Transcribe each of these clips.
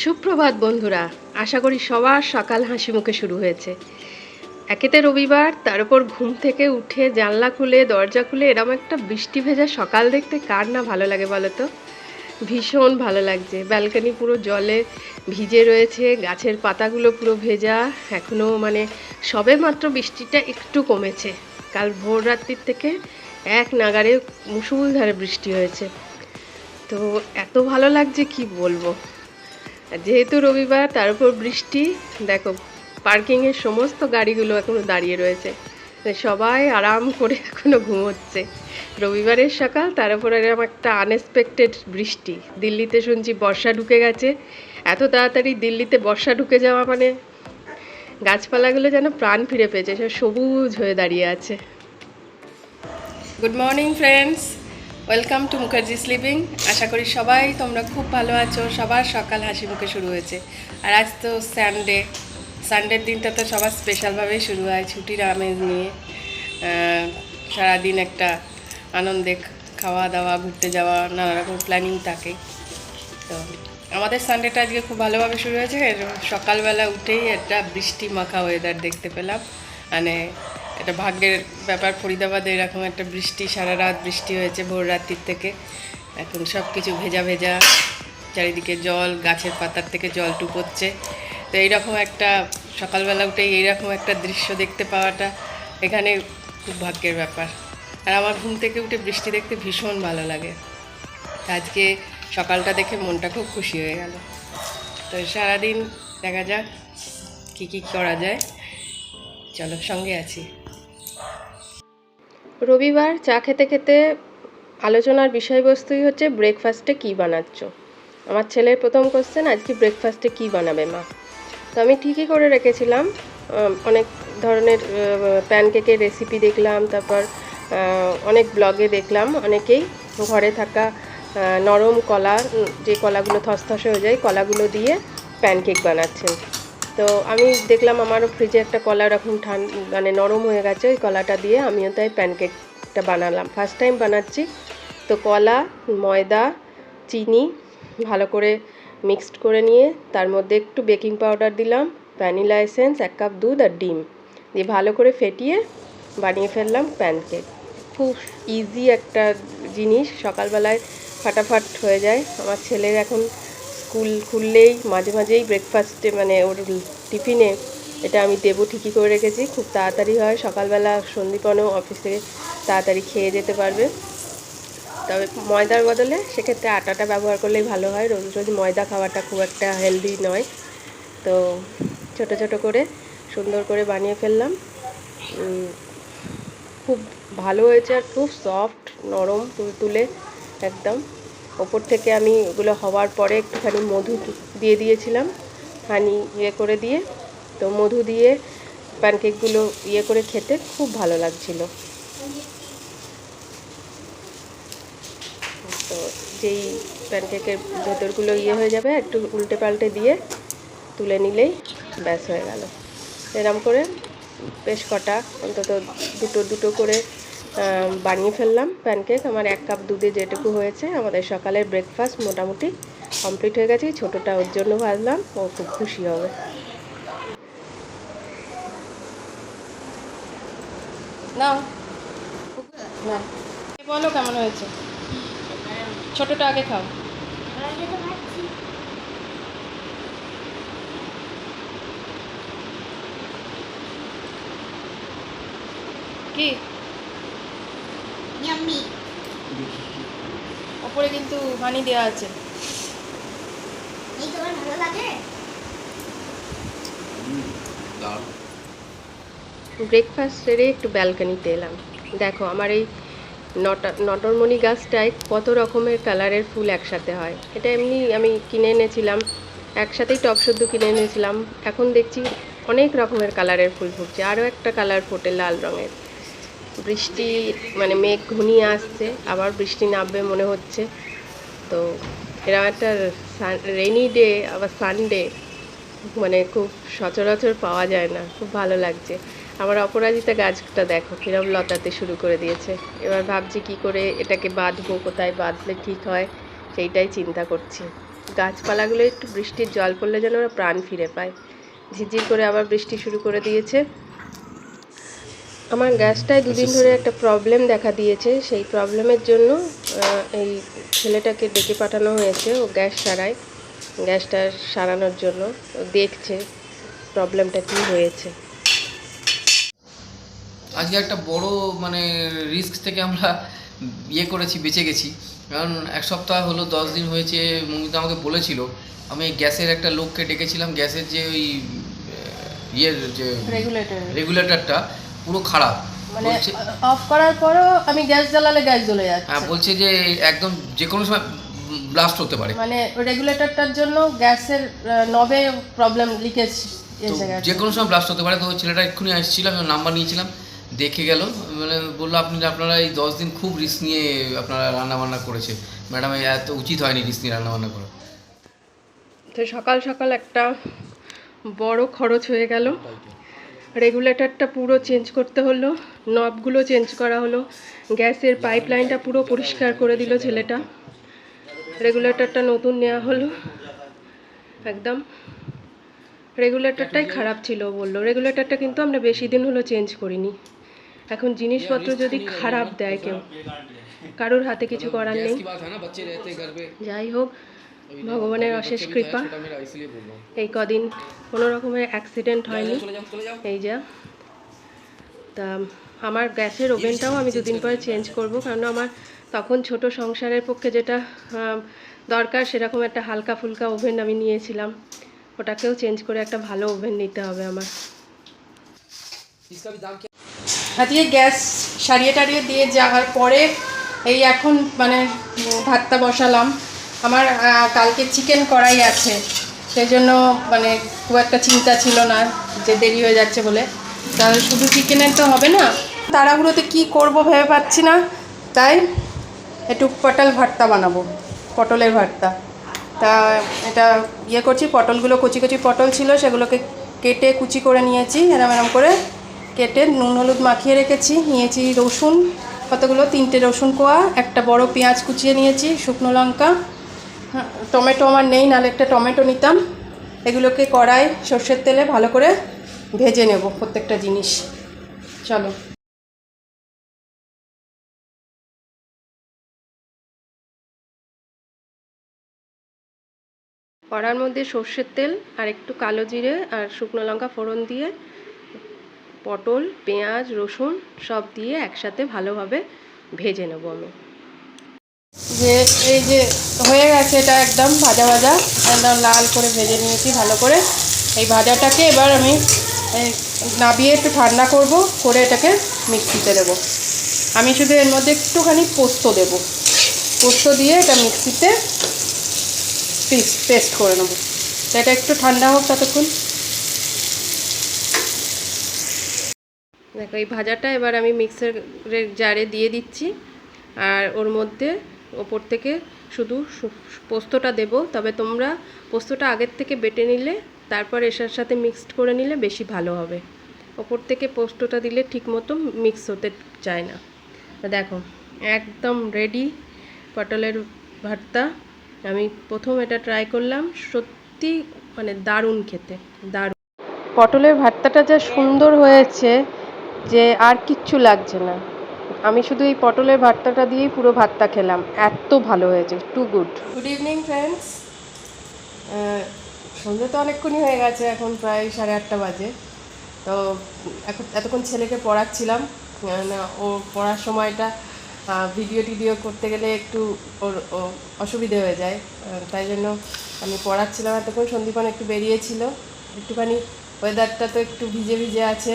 সুপ্রভাত বন্ধুরা, আশা করি সবার সকাল হাসি মুখে শুরু হয়েছে। একেতে রবিবার, তার উপর ঘুম থেকে উঠে জানলা খুলে দরজা খুলে এরম একটা বৃষ্টি ভেজা সকাল দেখতে কার না ভালো লাগে বলো তো। ভীষণ ভালো লাগছে। ব্যালকনি পুরো জলে ভিজে রয়েছে, গাছের পাতাগুলো পুরো ভেজা। এখনও সবে মাত্র বৃষ্টিটা একটু কমেছে। কাল ভোর রাত্রির থেকে এক নাগাড়ে মুষলধারে বৃষ্টি হয়েছে। তো এত ভালো লাগছে কি বলবো। যেহেতু রবিবার, তার উপর বৃষ্টি, দেখো পার্কিংয়ের সমস্ত গাড়িগুলো এখনো দাঁড়িয়ে রয়েছে। সবাই আরাম করে এখনো ঘুমোচ্ছে। রবিবারের সকাল, তার উপর এরকম একটা আনএক্সপেক্টেড বৃষ্টি। দিল্লিতে শুনছি বর্ষা ঢুকে গেছে। এত তাড়াতাড়ি দিল্লিতে বর্ষা ঢুকে যাওয়া মানে গাছপালাগুলো যেন প্রাণ ফিরে পেয়েছে, সব সবুজ হয়ে দাঁড়িয়ে আছে। Good morning friends, welcome to Mukherjee sleeping. আশা করি সবাই তোমরা খুব ভালো আছো। সবার সকাল হাসি মুখে শুরু হয়েছে। আর আজ তো সানডের দিনটা তো সবার স্পেশালভাবেই শুরু হয়, ছুটির আমেজ নিয়ে। সারাদিন একটা আনন্দে খাওয়া দাওয়া, ঘুরতে যাওয়া, নানা রকম প্ল্যানিং থাকে। তো আমাদের সানডেটা আজকে খুব ভালোভাবে শুরু হয়েছে। সকালবেলা উঠেই একটা বৃষ্টি মাখা ওয়েদার দেখতে পেলাম। এটা ভাগ্যের ব্যাপার। ফরিদাবাদে এরকম একটা বৃষ্টি, সারা রাত বৃষ্টি হয়েছে ভোর রাত্রির থেকে। এখন সব কিছু ভেজা ভেজা, চারিদিকে জল, গাছের পাতার থেকে জল টুকোচ্ছে। তো এইরকম একটা সকালবেলা উঠেই এইরকম একটা দৃশ্য দেখতে পাওয়াটা এখানে খুব ভাগ্যের ব্যাপার। আর আমার ঘুম থেকে উঠে বৃষ্টি দেখতে ভীষণ ভালো লাগে। আজকে সকালটা দেখে মনটা খুব খুশি হয়ে গেল। তো সারাদিন দেখা যাক কী করা যায়। চলো, সঙ্গে আছি। রবিবার চা খেতে খেতে আলোচনার বিষয়বস্তুই হচ্ছে ব্রেকফাস্টে কী বানাচ্ছ। আমার ছেলের প্রথম কোশ্চেন, আজকে ব্রেকফাস্টে কী বানাবে মা। তো আমি ঠিকই করে রেখেছিলাম, অনেক ধরনের প্যানকেকের রেসিপি দেখলাম, তারপর অনেক ব্লগে দেখলাম অনেকেই ঘরে থাকা নরম কলা, যে কলাগুলো থসথসে হয়ে যায়, কলাগুলো দিয়ে প্যানকেক বানাচ্ছেন। তো আমি দেখলাম আমারও ফ্রিজে একটা কলা এরকম নরম হয়ে গেছে, ওই কলাটা দিয়ে আমিও তাই প্যানকেকটা বানালাম। ফার্স্ট টাইম বানাচ্ছি। তো কলা, ময়দা, চিনি ভালো করে মিক্সড করে নিয়ে তার মধ্যে একটু বেকিং পাউডার দিলাম, ভ্যানিলা এসেন্স, 1 কাপ দুধ আর ডিম দিয়ে ভালো করে ফেটিয়ে বানিয়ে ফেললাম প্যানকেক। খুব ইজি একটা জিনিস, সকালবেলায় ফাটাফাট হয়ে যায়। আমার ছেলের এখন স্কুল খুললেই মাঝে মাঝেই ব্রেকফাস্টে ওর টিফিনে এটা আমি দেবো, ঠিকই করে রেখেছি। খুব তাড়াতাড়ি হয়, সকালবেলা সন্দীপনও অফিসে তাড়াতাড়ি খেয়ে যেতে পারবে। তবে ময়দার বদলে সেক্ষেত্রে আটাটা ব্যবহার করলেই ভালো হয়। রোজ রোজ ময়দা খাওয়াটা খুব একটা হেলদি নয়। তো ছোট ছোট করে সুন্দর করে বানিয়ে ফেললাম। খুব ভালো হয়েছে আর খুব সফট, নরম তুলতুলে একদম। ওপর থেকে আমি ওগুলো হওয়ার পরে একটুখানি মধু দিয়ে দিয়েছিলাম, হানি করে দিয়ে। তো মধু দিয়ে প্যানকেকগুলো করে খেতে খুব ভালো লাগছিল। তো যেই প্যানকেকের ভেতরগুলো হয়ে যাবে, একটু উল্টে পাল্টে দিয়ে তুলে নিলেই ব্যাস হয়ে গেল। এরম করে বেশ কটা, অন্তত দুটো দুটো করে বানিয়ে ফেললাম প্যানকেক। আমার 1 কাপ দুধে যেটুকু হয়েছে, আমাদের সকালের ব্রেকফাস্ট মোটামুটি কমপ্লিট হয়ে গেছে। ছোটোটা ওর জন্য ভাজলাম, ও খুব খুশি হবে। না না, বলো কেমন হয়েছে। ছোটোটা আগে খাও। কি ওপরে কিন্তু হানি দেওয়া আছে। ব্রেকফাস্ট সেরে একটু ব্যালকনিতে এলাম। দেখো আমার এই নটরমণি গাছটায় কত রকমের কালারের ফুল একসাথে হয়। এটা এমনি আমি কিনে এনেছিলাম, একসাথেই টব শুদ্ধ কিনে এনেছিলাম। এখন দেখছি অনেক রকমের কালারের ফুল ফুটছে। আরও একটা কালার ফোটে লাল রঙের। বৃষ্টি মেঘ ঘনিয়ে আসছে, আবার বৃষ্টি নামবে মনে হচ্ছে। তো এরকম একটা রেনি ডে, আবার সানডে খুব সচরাচর পাওয়া যায় না। খুব ভালো লাগছে। আমার অপরাজিতা গাছটা দেখো কিরম লতাতে শুরু করে দিয়েছে। এবার ভাবছি কি করে এটাকে বাঁধবো, কোথায় বাঁধলে ঠিক হয় সেইটাই চিন্তা করছি। গাছপালাগুলো একটু বৃষ্টির জল পড়লে যেন ওরা প্রাণ ফিরে পায়। ঝিরঝির করে আবার বৃষ্টি শুরু করে দিয়েছে। আমার গ্যাসটায় দুদিন ধরে একটা প্রবলেম দেখা দিয়েছে। সেই প্রবলেমের জন্য এই ছেলেটাকে ডেকে পাঠানো হয়েছে। ও গ্যাস সারায়, গ্যাসটা সারানোর জন্য দেখছে প্রবলেমটা কি হয়েছে। আজকে একটা বড় মানে রিস্ক থেকে আমরা বেঁচে গেছি। কারণ এক সপ্তাহ হলো, 10 দিন হয়েছে মৌমিতা আমাকে বলেছিল। আমি গ্যাসের একটা লোককে ডেকেছিলাম, গ্যাসের যে ওই যে রেগুলেটরটা পুরো খারাপ, মানে অফ করার পরও আমি গ্যাস জ্বালালে গ্যাস জ্বলে যাচ্ছে। হ্যাঁ, বলছে যে একদম যে কোনো সময় ব্লাস্ট হতে পারে। মানে রেগুলেটরটার জন্য গ্যাসের নবে প্রবলেম, লিকেজ এসে গেছে, যে কোনো সময় ব্লাস্ট হতে পারে। তো ওই ছেলেটা এক্ষুনি আসছিলাম, নাম্বার নিয়েছিলাম, দেখে গেল, মানে বললো আপনারা এই 10 দিন খুব রিস্ক নিয়ে আপনারা রান্নাবান্না করেছে ম্যাডাম, এত উচিত হয়নি রিস্ক নিয়ে রান্নাবান্না করা। তো সকাল সকাল একটা বড় খরচ হয়ে গেল। রেগুলেটরটা পুরো চেঞ্জ করতে হলো, নবগুলো চেঞ্জ করা হলো, গ্যাসের পাইপলাইনটা পুরো পরিষ্কার করে দিল ছেলেটা, রেগুলেটরটা নতুন নেওয়া হলো। একদম রেগুলেটরটাই খারাপ ছিল বললো। রেগুলেটরটা কিন্তু আমরা বেশি দিন হলো চেঞ্জ করিনি। এখন জিনিসপত্র যদি খারাপ দেয় কেউ, কারোর হাতে কিছু করার নেই। যাই হোক, ভগবানের অশেষ কৃপা, এই কদিন কোনো রকমের অ্যাক্সিডেন্ট হয়নি। এই যা, তা আমার গ্যাসের ওভেনটাও আমি দুদিন পরে চেঞ্জ করব, কারণ আমার তখন ছোট সংসারের পক্ষে যেটা দরকার সেরকম একটা হালকা ফুলকা ওভেন আমি নিয়েছিলাম। ওটাকেও চেঞ্জ করে একটা ভালো ওভেন নিতে হবে আমার। আজকে গ্যাস সারিয়ে টারিয়ে দিয়ে যাওয়ার পরে এই এখন মানে ভাতটা বসালাম। আমার কালকে চিকেন করাই আছে, সেই জন্য মানে খুব একটা চিন্তা ছিল না যে দেরি হয়ে যাচ্ছে বলে। তাহলে শুধু চিকেনের তো হবে না, তাড়াহুড়োতে কী করব ভেবে পাচ্ছি না, তাই একটু পটল ভর্তা বানাবো, পটলের ভর্তা। তা এটা করছি, পটলগুলো কচি কচি পটল ছিল, সেগুলোকে কেটে কুচি করে নিয়েছি, এরম করে কেটে নুন হলুদ মাখিয়ে রেখেছি। নিয়েছি রসুন কতগুলো, 3টে রসুন কোয়া, একটা বড় পেঁয়াজ কুচিয়ে নিয়েছি, শুকনো লঙ্কা, টমেটো আমার নেই, নাহলে একটা টমেটো নিতাম। এগুলোকে কড়াই সর্ষের তেলে ভালো করে ভেজে নেব প্রত্যেকটা জিনিস। চলো, কড়ার মধ্যে সর্ষের তেল আর একটু কালো জিরে আর শুকনো লঙ্কা ফোড়ন দিয়ে পটল পেঁয়াজ রসুন সব দিয়ে একসাথে ভালোভাবে ভেজে নেব আমি। যে এই যে হয়ে গেছে, এটা একদম ভাজা ভাজা, একদম লাল করে ভেজে নিয়েছি ভালো করে। এই ভাজাটাকে এবার আমি নাবিয়ে একটু ঠান্ডা করব, করে এটাকে মিক্সিতে দেবো। আমি শুধু এর মধ্যে একটুখানি পোস্ত দেব, পোস্ত দিয়ে এটা মিক্সিতে পেস্ট করে নেব। এটা একটু ঠান্ডা হোক ততক্ষণ। দেখো এই ভাজাটা এবার আমি মিক্সারের জারে দিয়ে দিচ্ছি, আর ওর মধ্যে ওপর থেকে শুধু পোস্তটা দেব। তবে তোমরা পোস্তটা আগের থেকে বেটে নিলে তারপর এটার সাথে মিক্সড করে নিলে বেশি ভালো হবে। ওপর থেকে পোস্তটা দিলে ঠিক মতো মিক্স হতে চায় না। দেখো একদম রেডি পটলের ভর্তা। আমি প্রথম এটা ট্রাই করলাম, সত্যি মানে দারুণ খেতে, দারুণ। পটলের ভর্তাটা যা সুন্দর হয়েছে যে আর কিচ্ছু লাগছে না। আমি শুধু এই পটলের ভর্তাটা দিয়েই পুরো ভাতটা খেলাম, এত ভালো হয়েছে, too good. Good evening friends. সন্ধ্যে তো অনেকক্ষণই হয়ে গেছে, এখন প্রায় 8:30 বাজে। তো এখন এতক্ষণ ছেলেকে পড়াচ্ছিলাম, ও পড়ার সময়টা ভিডিও টিডিও করতে গেলে একটু ওর অসুবিধে হয়ে যায়, তাই জন্য আমি পড়াচ্ছিলাম এতক্ষণ। সন্দীপন একটু বেরিয়েছিল, একটুখানি ওয়েদারটা তো একটু ভিজে ভিজে আছে,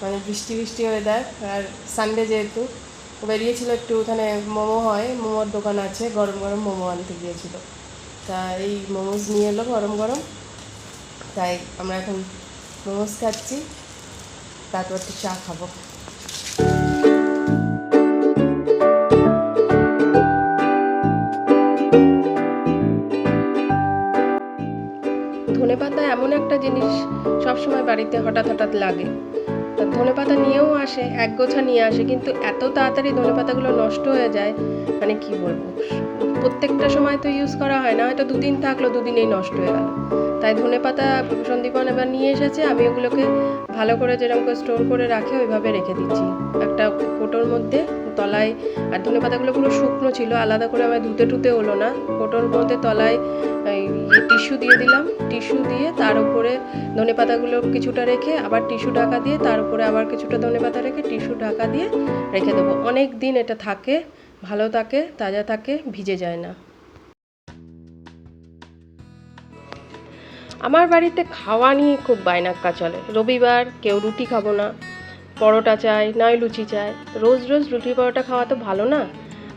মানে বৃষ্টি বৃষ্টি ওয়েদার, আর সানডে যেহেতু বেরিয়েছিল একটু, ওখানে মোমো হয়, মোমোর দোকান আছে, গরম গরম মোমো আনতে গিয়েছিল। তা এই মোমোজ নিয়ে এলো গরম গরম, তাই আমরা এখন মোমোজ খাচ্ছি, তারপর একটু চা খাবো। ধনেপাতা এমন একটা জিনিস সবসময় বাড়িতে হঠাৎ হঠাৎ লাগে। ধনেপাতা নিয়েও আসে, একগোছা নিয়ে আসে, কিন্তু এত তাড়াতাড়ি ধনেপাতাগুলো নষ্ট হয়ে যায়, মানে কি বলবো, প্রত্যেকটা সময় তো ইউজ করা হয় না, হয়তো দুদিন থাকলো, দুদিনেই নষ্ট হয়ে গেল। তাই ধনেপাতা সন্দীপন এবার নিয়ে এসেছে, আমি ওগুলোকে ভালো করে যেরকম করে স্টোর করে রাখে ওইভাবে রেখে দিচ্ছি একটা কোটোর মধ্যে তলায়। আর ধনেপাতাগুলো পুরো শুকনো ছিল, আলাদা করে আমার ধুতে হলো না। কোটোর মধ্যে তলায় টিস্যু দিয়ে দিলাম, টিস্যু দিয়ে তার উপরে ধনেপাতাগুলো কিছুটা রেখে আবার টিস্যু ঢাকা দিয়ে তার উপরে আবার কিছুটা ধনেপাতা রেখে টিস্যু ঢাকা দিয়ে রেখে দেবো। অনেক দিন এটা থাকে, ভালো থাকে, তাজা থাকে, ভিজে যায় না। আমার বাড়িতে খাওয়া নিয়ে খুব বায়নাক্কা চলে। রবিবার কেউ রুটি খাবো না, পরোটা চাই, নয় লুচি চাই। রোজ রোজ রুটি পরোটা খাওয়া তো ভালো না।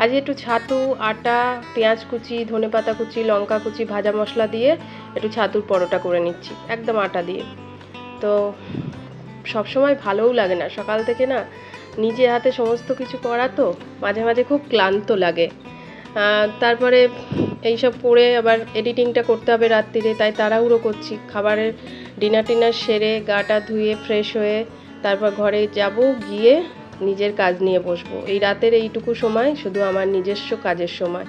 আজ একটু ছাতু, আটা, পেঁয়াজ কুচি, ধনেপাতা কুচি, লঙ্কা কুচি, ভাজা মশলা দিয়ে একটু ছাতুর পরোটা করে নিচ্ছি, একদম আটা দিয়ে। তো সবসময় ভালোও লাগে না, সকাল থেকে না নিজে হাতে সমস্ত কিছু করা তো মাঝে মাঝে খুব ক্লান্ত লাগে। তারপরে এইসব করে আবার এডিটিংটা করতে হবে রাত্রিরে, তাই তাড়াহুড়ো করছি। খাবারের ডিনার সেরে গাটা ধুয়ে ফ্রেশ হয়ে তারপর ঘরে যাব, গিয়ে নিজের কাজ নিয়ে বসবো। এই রাতের এইটুকু সময় শুধু আমার নিজস্ব কাজের সময়,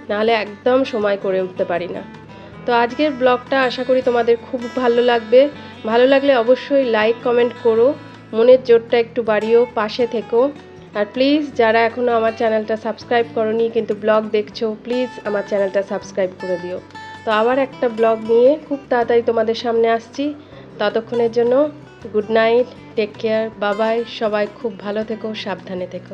নাহলে একদম সময় করে উঠতে পারি না। তো আজকের ব্লগটা আশা করি তোমাদের খুব ভালো লাগবে। ভালো লাগলে অবশ্যই লাইক কমেন্ট করো, মনের জোরটা একটু বাড়িও, পাশে থেকো। আর প্লিজ যারা এখনও আমার চ্যানেলটা সাবস্ক্রাইব করোনি কিন্তু ব্লগ দেখছো, প্লিজ আমার চ্যানেলটা সাবস্ক্রাইব করে দিও। তো আবার একটা ব্লগ নিয়ে খুব তাড়াতাড়ি তোমাদের সামনে আসছি। ততক্ষণের জন্য গুড নাইট, টেক কেয়ার, বাবাই। সবাই খুব ভালো থেকো, সাবধানে থেকো।